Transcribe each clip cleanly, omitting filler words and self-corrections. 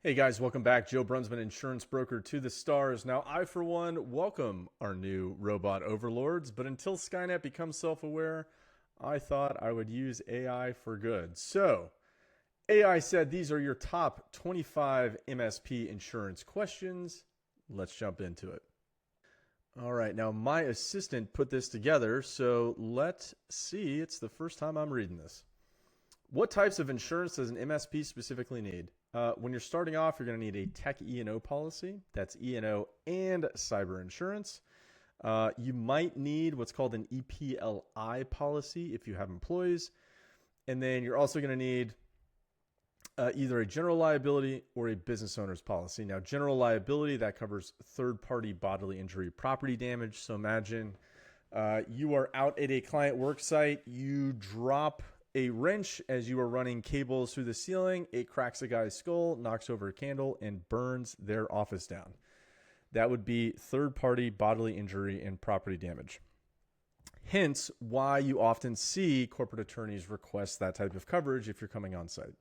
Hey guys, welcome back. Joe Brunsman, insurance broker to the stars. Now, I, for one, welcome our new robot overlords, but until SkyNet becomes self-aware, I thought I would use AI for good. So, AI said these are your top 25 MSP insurance questions. Let's jump into it. All right, now my assistant put this together, so let's see. It's the first time I'm reading this. What types of insurance does an MSP specifically need? When you're starting off, you're going to need a tech E&O policy. That's E&O and cyber insurance. You might need what's called an EPLI policy if you have employees. And then you're also going to need either a general liability or a business owner's policy. Now, general liability, that covers third-party bodily injury property damage. So imagine you are out at a client work site, you drop a wrench as you are running cables through the ceiling, it cracks a guy's skull, knocks over a candle, and burns their office down. That would be third-party bodily injury and property damage. Hence, why you often see corporate attorneys request that type of coverage if you're coming on site.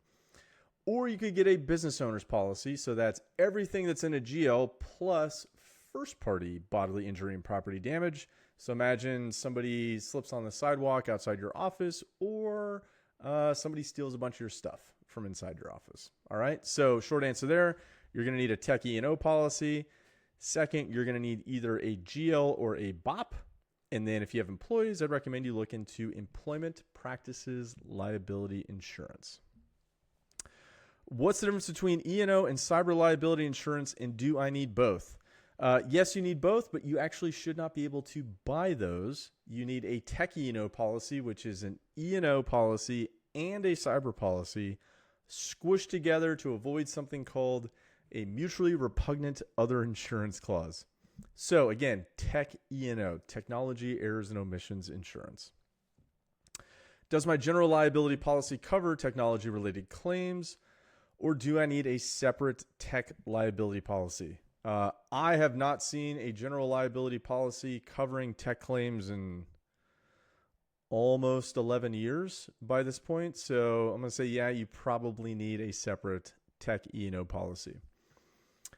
Or you could get a business owner's policy, so that's everything that's in a GL plus first-party bodily injury and property damage. So imagine somebody slips on the sidewalk outside your office, or somebody steals a bunch of your stuff from inside your office. All right. So short answer there, you're going to need a tech E&O policy. Second, you're going to need either a GL or a BOP. And then if you have employees, I'd recommend you look into employment practices liability insurance. What's the difference between E&O and cyber liability insurance, and do I need both? Yes, you need both, but you actually should not be able to buy those. You need a tech E&O policy, which is an E&O policy and a cyber policy squished together to avoid something called a mutually repugnant other insurance clause. So again, tech E&O, technology errors and omissions insurance. Does my general liability policy cover technology related claims, or do I need a separate tech liability policy? I have not seen a general liability policy covering tech claims in almost 11 years by this point. So I'm going to say, yeah, you probably need a separate tech E&O policy.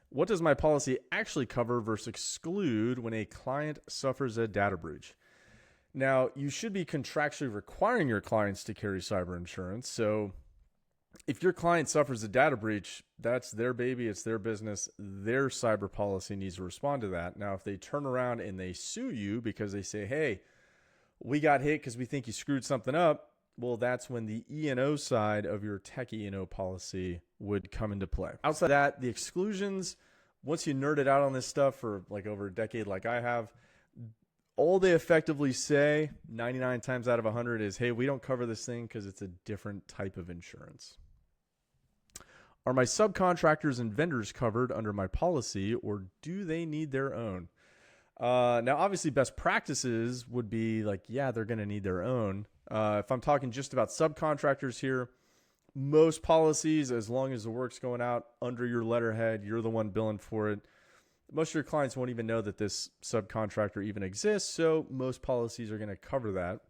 What does my policy actually cover versus exclude when a client suffers a data breach? Now, you should be contractually requiring your clients to carry cyber insurance. So if your client suffers a data breach, that's their baby, it's their business. Their cyber policy needs to respond to that. Now, if they turn around and they sue you because they say, hey, we got hit because we think you screwed something up, well, that's when the E&O side of your tech E&O policy would come into play. Outside of that, the exclusions, once you nerd it out on this stuff for like over a decade like I have, all they effectively say 99 times out of 100 is, hey, we don't cover this thing because it's a different type of insurance. Are my subcontractors and vendors covered under my policy, or do they need their own? Now, obviously, best practices would be like, yeah, they're going to need their own. If I'm talking just about subcontractors here, most policies, as long as the work's going out under your letterhead, you're the one billing for it. Most of your clients won't even know that this subcontractor even exists, so most policies are going to cover that.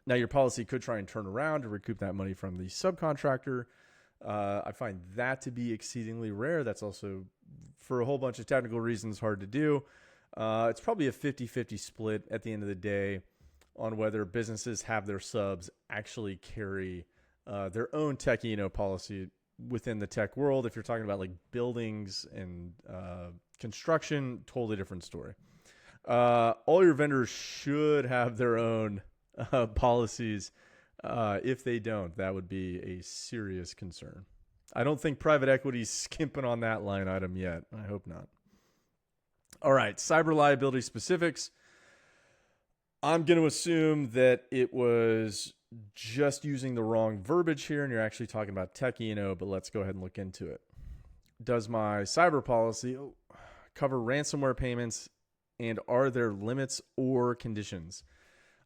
Now, your policy could try and turn around to recoup that money from the subcontractor. I find that to be exceedingly rare. That's also, for a whole bunch of technical reasons, hard to do. It's probably a 50-50 split at the end of the day on whether businesses have their subs actually carry their own tech E&O policy within the tech world. If you're talking about like buildings and construction, totally different story. All your vendors should have their own policies. If they don't, that would be a serious concern. I don't think private equity's skimping on that line item yet. I hope not. All right, cyber liability specifics. I'm going to assume that it was just using the wrong verbiage here, and you're actually talking about tech E&O, but let's go ahead and look into it. Does my cyber policy cover ransomware payments, and are there limits or conditions?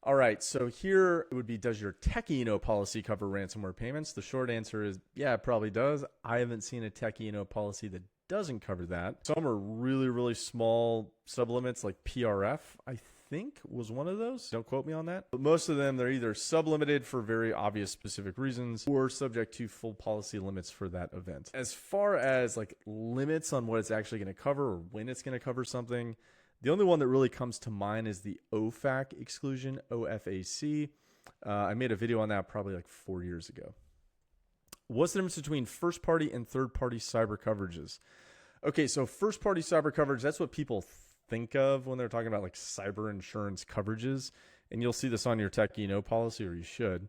All right, so here it would be, does your tech E&O policy cover ransomware payments? The short answer is, yeah, it probably does. I haven't seen a tech E&O policy that doesn't cover that. Some are really, really small sublimits like PRF, I think was one of those. Don't quote me on that. But most of them, they're either sublimited for very obvious specific reasons or subject to full policy limits for that event. As far as like limits on what it's actually going to cover or when it's going to cover something, the only one that really comes to mind is the OFAC exclusion, OFAC. I made a video on that probably like 4 years ago. What's the difference between first-party and third-party cyber coverages? Okay, so first-party cyber coverage, that's what people think of when they're talking about like cyber insurance coverages. And you'll see this on your tech E&O policy, or you should.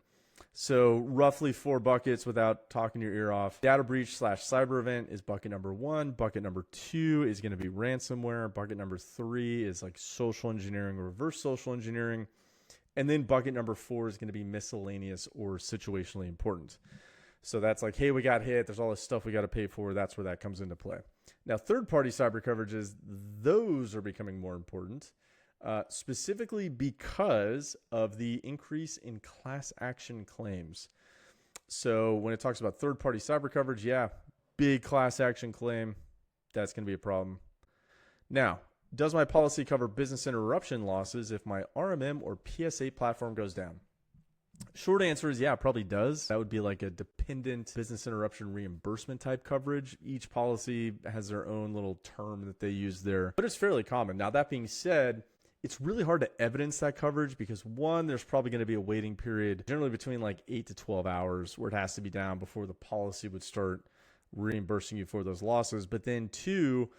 So roughly 4 buckets without talking your ear off. Data breach / cyber event is bucket number 1. Bucket number 2 is going to be ransomware. Bucket number 3 is like social engineering, reverse social engineering. And then bucket number 4 is going to be miscellaneous or situationally important. So that's like, hey, we got hit. There's all this stuff we got to pay for. That's where that comes into play. Now, third-party cyber coverages, those are becoming more important, specifically because of the increase in class action claims. So when it talks about third-party cyber coverage, yeah, big class action claim, that's going to be a problem. Now, does my policy cover business interruption losses if my RMM or PSA platform goes down? Short answer is yeah, it probably does. That would be like a dependent business interruption reimbursement type coverage. Each policy has their own little term that they use there, but it's fairly common. Now, that being said, it's really hard to evidence that coverage because one, there's probably going to be a waiting period, generally between like 8 to 12 hours where it has to be down before the policy would start reimbursing you for those losses. But then two,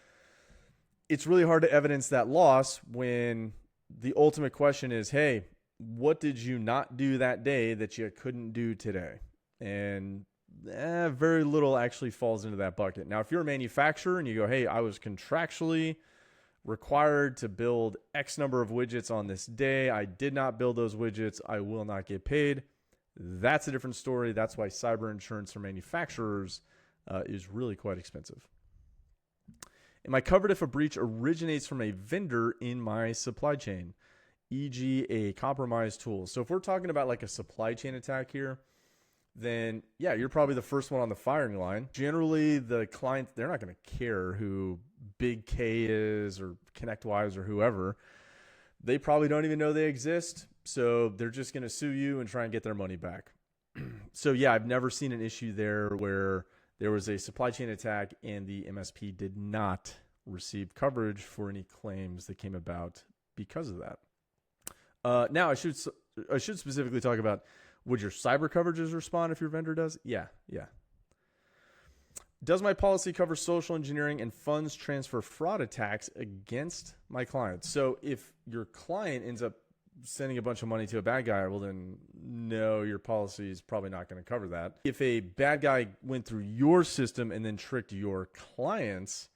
it's really hard to evidence that loss when the ultimate question is, hey, what did you not do that day that you couldn't do today? And very little actually falls into that bucket. Now, if you're a manufacturer and you go, hey, I was contractually required to build X number of widgets on this day, I did not build those widgets, I will not get paid. That's a different story. That's why cyber insurance for manufacturers is really quite expensive. Am I covered if a breach originates from a vendor in my supply chain, e.g. a compromised tool? So if we're talking about like a supply chain attack here, then yeah, you're probably the first one on the firing line. Generally, the client, they're not going to care who Big K is or ConnectWise or whoever. They probably don't even know they exist. So they're just going to sue you and try and get their money back. So yeah, I've never seen an issue there where there was a supply chain attack and the MSP did not receive coverage for any claims that came about because of that. Now, I should specifically talk about, would your cyber coverages respond if your vendor does? Yeah. Does my policy cover social engineering and funds transfer fraud attacks against my clients? So if your client ends up sending a bunch of money to a bad guy, well then no, your policy is probably not going to cover that. If a bad guy went through your system and then tricked your clients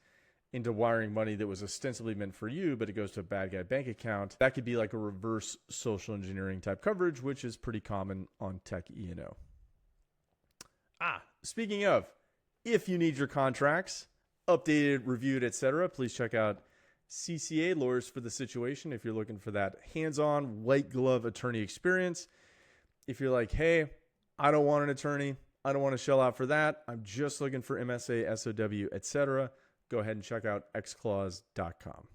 into wiring money that was ostensibly meant for you, but it goes to a bad guy bank account, that could be like a reverse social engineering type coverage, which is pretty common on tech E&O. Speaking of, if you need your contracts updated, reviewed, etc., please check out CCA, Lawyers for the Situation, if you're looking for that hands-on white glove attorney experience. If you're like, hey, I don't want an attorney, I don't want to shell out for that, I'm just looking for MSA, SOW, etc., go ahead and check out xclause.com.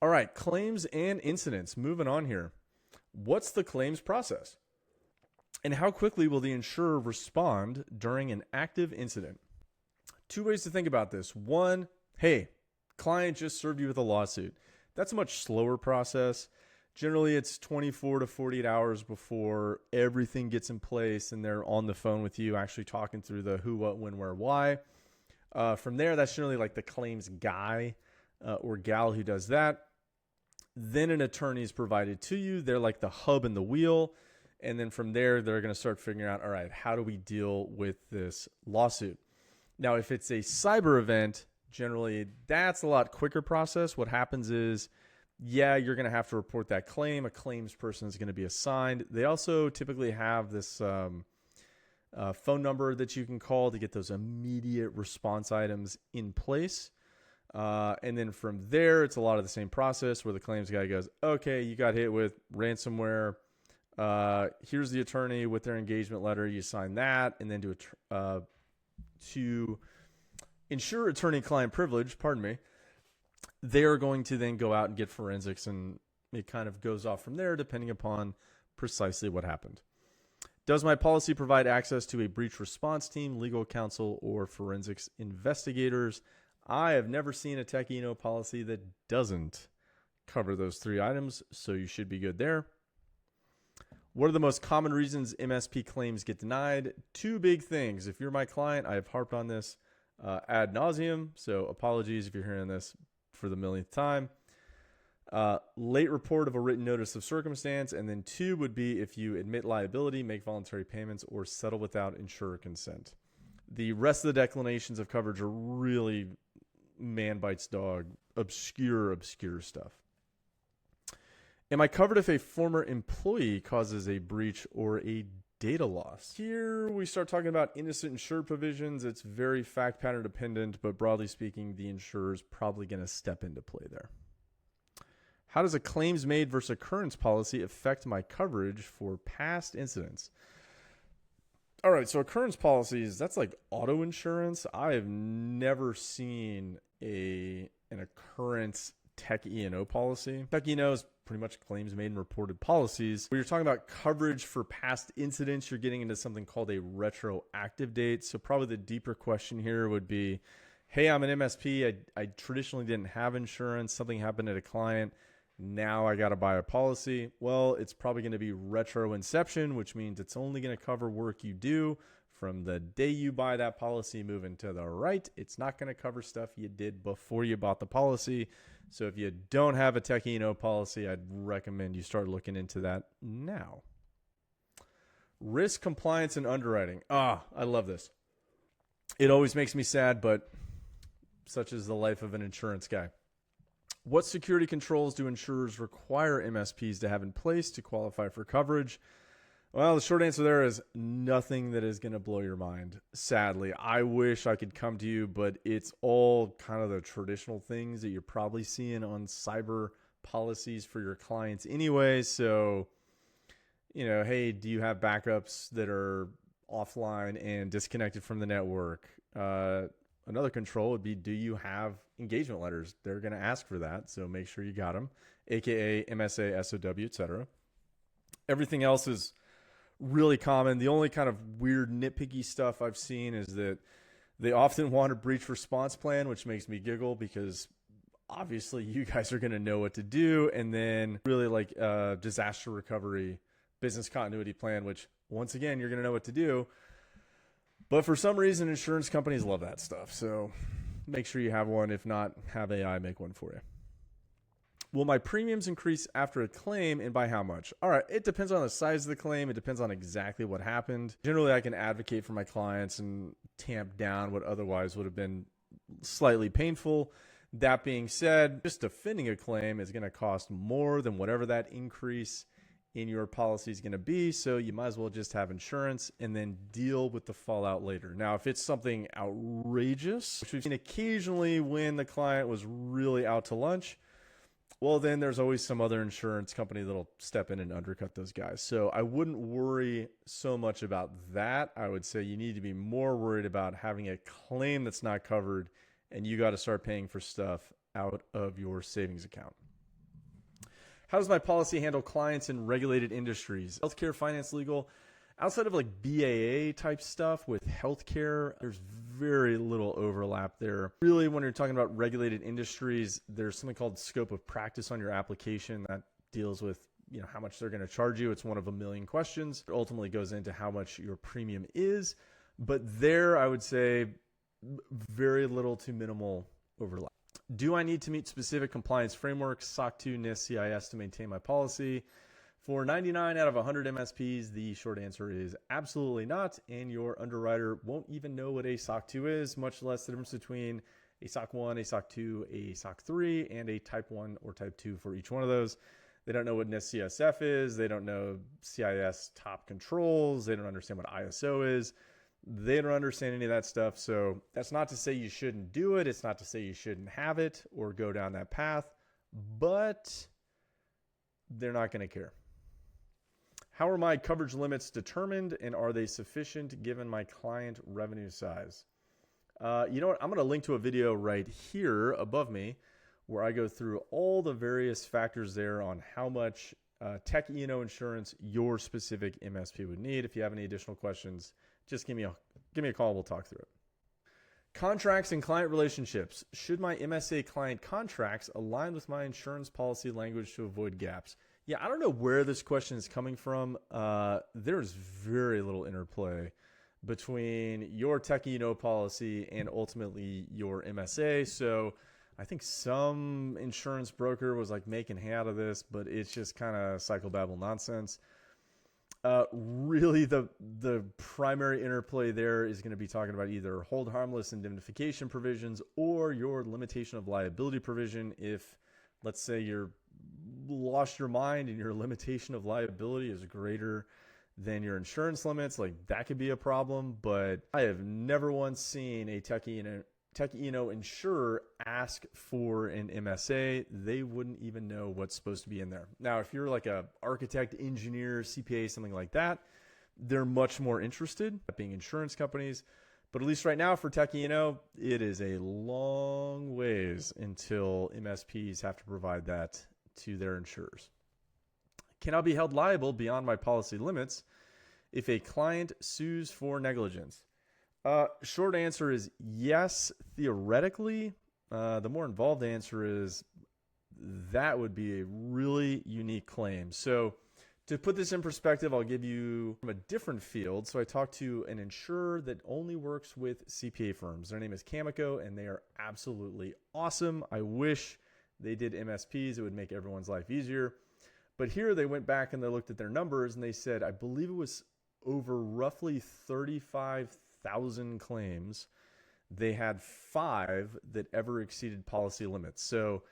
All right, claims and incidents. Moving on here. What's the claims process? And how quickly will the insurer respond during an active incident? 2 ways to think about this. One, hey, client just served you with a lawsuit. That's a much slower process. Generally, it's 24 to 48 hours before everything gets in place and they're on the phone with you actually talking through the who, what, when, where, why. From there, that's generally like the claims guy or gal who does that. Then an attorney is provided to you. They're like the hub and the wheel. And then from there, they're going to start figuring out, all right, how do we deal with this lawsuit? Now, if it's a cyber event, generally that's a lot quicker process. What happens is, yeah, you're going to have to report that claim. A claims person is going to be assigned. They also typically have this phone number that you can call to get those immediate response items in place. And then from there, it's a lot of the same process where the claims guy goes, okay, you got hit with ransomware. Here's the attorney with their engagement letter. You sign that, and then to ensure attorney-client privilege, they are going to then go out and get forensics and it kind of goes off from there depending upon precisely what happened. Does my policy provide access to a breach response team, legal counsel, or forensics investigators? I have never seen a tech E&O policy that doesn't cover those three items, so you should be good there. What are the most common reasons MSP claims get denied? Two big things. If you're my client, I have harped on this ad nauseum, so apologies if you're hearing this for the millionth time. Late report of a written notice of circumstance, and then two would be if you admit liability, make voluntary payments, or settle without insurer consent. The rest of the declinations of coverage are really man bites dog, obscure stuff. Am I covered if a former employee causes a breach or a data loss? Here we start talking about innocent insured provisions. It's very fact pattern dependent, but broadly speaking, the insurer is probably going to step into play there. How does a claims made versus occurrence policy affect my coverage for past incidents? All right, so occurrence policies, that's like auto insurance. I have never seen an occurrence tech E&O policy. Tech E&O is pretty much claims made and reported policies. When you're talking about coverage for past incidents, you're getting into something called a retroactive date. So probably the deeper question here would be, hey, I'm an MSP. I traditionally didn't have insurance. Something happened at a client. Now I got to buy a policy. Well, it's probably going to be retro inception, which means it's only going to cover work you do from the day you buy that policy moving to the right. It's not going to cover stuff you did before you bought the policy. So if you don't have a tech E&O policy, I'd recommend you start looking into that now. Risk compliance and underwriting. I love this. It always makes me sad, but such is the life of an insurance guy. What security controls do insurers require MSPs to have in place to qualify for coverage? Well, the short answer there is nothing that is going to blow your mind. Sadly, I wish I could come to you, but it's all kind of the traditional things that you're probably seeing on cyber policies for your clients anyway. So, hey, do you have backups that are offline and disconnected from the network? Another control would be, do you have engagement letters? They're going to ask for that, so make sure you got them, aka MSA, SOW, etc. Everything else is really common. The only kind of weird nitpicky stuff I've seen is that they often want a breach response plan, which makes me giggle because obviously you guys are going to know what to do. And then really like a disaster recovery business continuity plan, which once again, you're going to know what to do. But for some reason, insurance companies love that stuff. So make sure you have one. If not, have AI make one for you. Will my premiums increase after a claim, and by how much? All right, it depends on the size of the claim. It depends on exactly what happened. Generally, I can advocate for my clients and tamp down what otherwise would have been slightly painful. That being said, just defending a claim is going to cost more than whatever that increase in your policy is going to be. So you might as well just have insurance and then deal with the fallout later. Now, if it's something outrageous, which we've seen occasionally when the client was really out to lunch, well, then there's always some other insurance company that'll step in and undercut those guys. So I wouldn't worry so much about that. I would say you need to be more worried about having a claim that's not covered and you got to start paying for stuff out of your savings account. How does my policy handle clients in regulated industries? Healthcare, finance, legal. Outside of like BAA type stuff with healthcare, there's very little overlap there. Really, when you're talking about regulated industries, there's something called scope of practice on your application that deals with how much they're going to charge you. It's one of a million questions. It ultimately goes into how much your premium is. But there, I would say very little to minimal overlap. Do I need to meet specific compliance frameworks, SOC 2, NIST, CIS to maintain my policy? For 99 out of 100 MSPs, the short answer is absolutely not, and your underwriter won't even know what a SOC 2 is, much less the difference between a SOC 1, a SOC 2, a SOC 3, and a Type 1 or Type 2 for each one of those. They don't know what NIST CSF is. They don't know CIS top controls. They don't understand what ISO is. They don't understand any of that stuff. So that's not to say you shouldn't do it. It's not to say you shouldn't have it or go down that path, but they're not going to care. How are my coverage limits determined, and are they sufficient given my client revenue size? You know what? I'm going to link to a video right here above me where I go through all the various factors there on how much tech E&O insurance your specific MSP would need. If you have any additional questions, just give me a call. We'll talk through it. Contracts and client relationships. Should my MSA client contracts align with my insurance policy language to avoid gaps? Yeah, I don't know where this question is coming from. There's very little interplay between your tech E&O policy and ultimately your MSA. So I think some insurance broker was like making hay out of this, but it's just kind of psychobabble nonsense. Really, the primary interplay there is going to be talking about either hold harmless indemnification provisions or your limitation of liability provision. If, let's say, you're lost your mind and your limitation of liability is greater than your insurance limits, like that could be a problem. But I have never once seen a tech E&O insurer ask for an MSA. They wouldn't even know what's supposed to be in there. Now, if you're like a architect, engineer, CPA, something like that, they're much more interested at being insurance companies. But at least right now for tech E&O, it is a long ways until MSPs have to provide that to their insurers. Can I be held liable beyond my policy limits if a client sues for negligence? Short answer is yes, theoretically. The more involved answer is that would be a really unique claim. So to put this in perspective, I'll give you from a different field. So I talked to an insurer that only works with CPA firms. Their name is Camico, and they are absolutely awesome. I wish they did MSPs. It would make everyone's life easier. But here they went back and they looked at their numbers and they said, I believe it was over roughly 35,000 claims. They had 5 that ever exceeded policy limits. So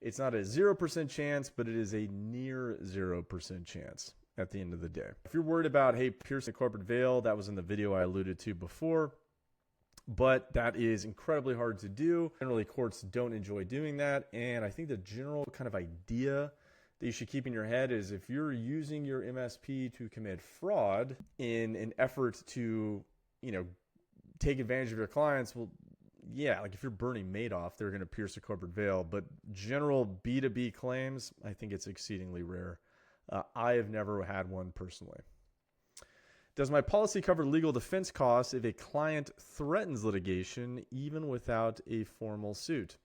it's not a 0% chance, but it is a near 0% chance at the end of the day. If you're worried about, hey, piercing the corporate veil, that was in the video I alluded to before, but that is incredibly hard to do. Generally, courts don't enjoy doing that. And I think the general kind of idea that you should keep in your head is if you're using your MSP to commit fraud in an effort to, take advantage of your clients, well, yeah, like if you're Bernie Madoff, they're going to pierce the corporate veil. But general B2B claims, I think it's exceedingly rare. I have never had one personally. Does my policy cover legal defense costs if a client threatens litigation even without a formal suit?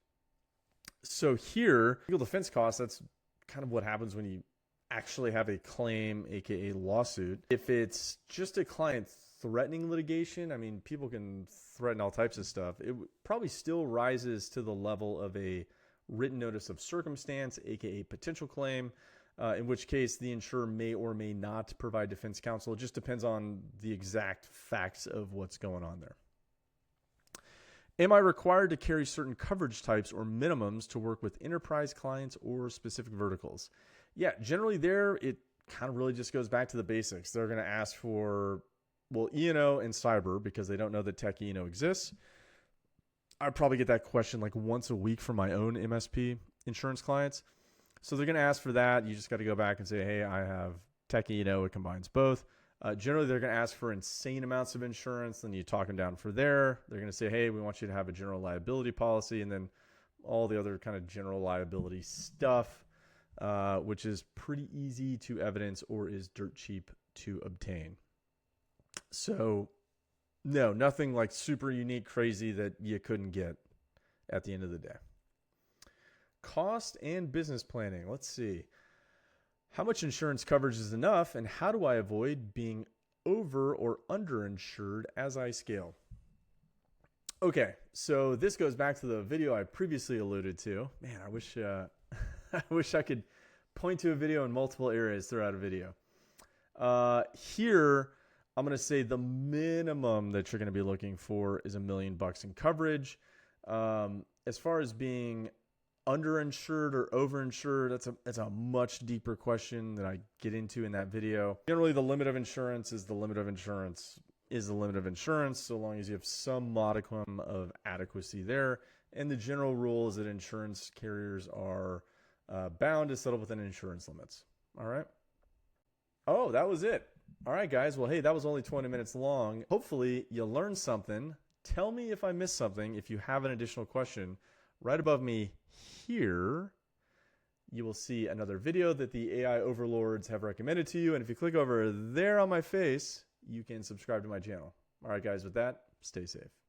So here, legal defense costs, that's kind of what happens when you actually have a claim, aka lawsuit. If it's just a client threatening litigation, I mean, people can threaten all types of stuff. It probably still rises to the level of a written notice of circumstance, aka potential claim, in which case the insurer may or may not provide defense counsel. It just depends on the exact facts of what's going on there. Am I required to carry certain coverage types or minimums to work with enterprise clients or specific verticals? Yeah, generally there, it kind of really just goes back to the basics. They're going to ask for, well, E&O and cyber because they don't know that tech E&O exists. I probably get that question like once a week from my own MSP insurance clients. So they're going to ask for that. You just got to go back and say, hey, I have tech E&O. It combines both. Generally, they're going to ask for insane amounts of insurance. Then you talk them down for there. They're going to say, hey, we want you to have a general liability policy. And then all the other kind of general liability stuff, which is pretty easy to evidence or is dirt cheap to obtain. So no, nothing like super unique, crazy that you couldn't get at the end of the day. Cost and business planning. Let's see. How much insurance coverage is enough, and how do I avoid being over or underinsured as I scale? Okay, so this goes back to the video I previously alluded to. Man, I wish I could point to a video in multiple areas throughout a video. Here, I'm going to say the minimum that you're going to be looking for is $1 million in coverage. As far as being underinsured or overinsured, that's a much deeper question that I get into in that video. Generally, the limit of insurance is the limit of insurance is the limit of insurance, so long as you have some modicum of adequacy there. And the general rule is that insurance carriers are bound to settle within insurance limits. All right. Oh, that was it. All right, guys. Well, hey, that was only 20 minutes long. Hopefully you learned something. Tell me if I missed something. If you have an additional question, right above me here, you will see another video that the AI overlords have recommended to you. And if you click over there on my face, you can subscribe to my channel. All right, guys, with that, stay safe.